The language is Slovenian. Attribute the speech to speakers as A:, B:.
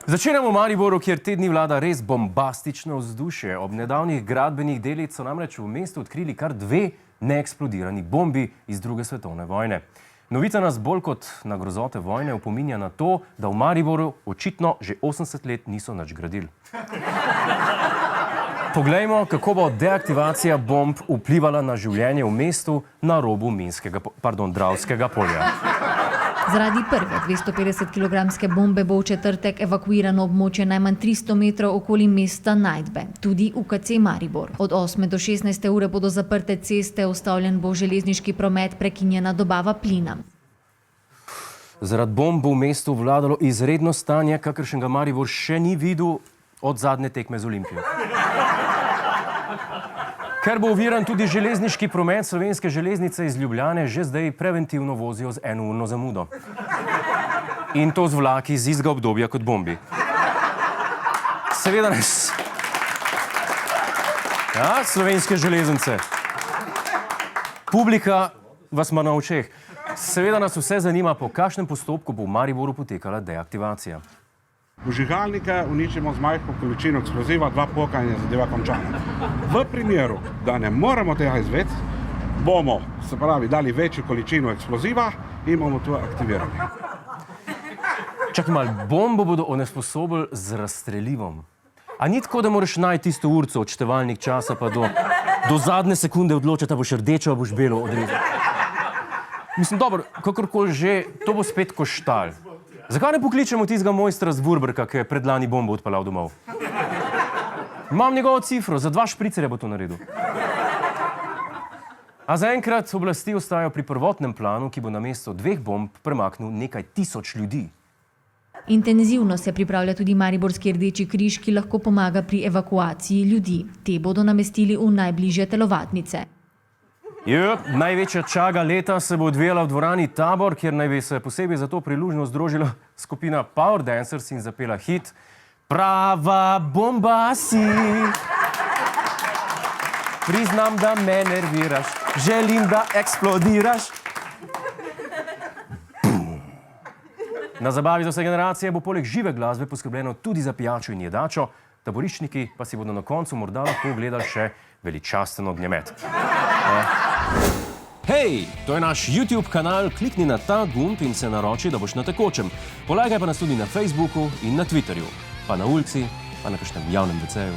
A: Začenjamo v Mariboru, kjer te dni vlada res bombastično vzdušje. Ob nedavnih gradbenih delih so namreč v mestu odkrili kar 2 neeksplodirani bombi iz II. Svetovne vojne. Novica nas bolj kot na grozote vojne opominja na to, da v Mariboru očitno že 80 let niso nič gradili. Poglejmo, kako bo deaktivacija bomb vplivala na življenje v mestu na robu Dravskega polja.
B: Zaradi prve 250-kilogramske bombe bo v četrtek evakuirano območje najmanj 300 metrov okoli mesta Najdbe, tudi UKC Maribor. Od 8 do 16 ure bodo zaprte ceste, ustavljen bo železniški promet, prekinjena dobava plina.
A: Zaradi bomb bo v mestu vladalo izredno stanje, kakršnega Maribor še ni videl od zadnje tekme z Olimpijo. Ker bo oviran tudi železniški promet, Slovenske železnice iz Ljubljane že zdaj preventivno vozijo z enourno zamudo. In to z vlaki iz istega obdobja kot bombi. Seveda nas... Ja, Slovenske železnice. Publika vas ima na očeh. Seveda nas vse zanima, po kakšnem postopku bo v Mariboru potekala deaktivacija.
C: Vžigalnike uničimo z majhno količino eksploziva, 2 poka in je zadeva končana. V primeru, da ne moremo tega izvedeti, bomo, se pravi, dali večjo količino eksploziva in bomo to aktivirali.
A: Čakaj malo, bombo bodo onesposobili z razstrelivom. A ni tako, da moraš najti tisto urco od števalnik časa pa do zadnje sekunde odločiti, da boš rdečo ali boš belo odrezal? Mislim, dobro, kakorkoli že, to bo spet koštal. Zakaj ne pokličemo tistega mojstra z Vurberka, ki je predlani bombo odpeljal domov? Imam njegovo cifro, za 2 špricerja bo to naredil. A zaenkrat oblasti ostajajo pri prvotnem planu, ki bo namesto 2 bomb premaknil nekaj tisoč ljudi.
B: Intenzivno se pripravlja tudi Mariborski Rdeči križ, ki lahko pomaga pri evakuaciji ljudi. Te bodo namestili v najbližje telovadnice. Največja čaga leta se bo odvijala v dvorani Tabor, kjer naj bi se posebej za to priložnost združila skupina Power Dancers in zapela hit Prava bomba si. Priznam, da me nerviraš, želim, da eksplodiraš. Na zabavi za vse generacije bo poleg žive glasbe poskrbljeno tudi za pijačo in jedačo, taboriščniki pa si bodo na koncu morda lahko ogledali še veličasten ognjemet. Hej, to je naš YouTube kanal, klikni na ta gumb in se naroči, da boš na tekočem. Polajkaj pa nas tudi na Facebooku in na Twitterju, pa na ulici, pa na kakšnem javnem WC-ju.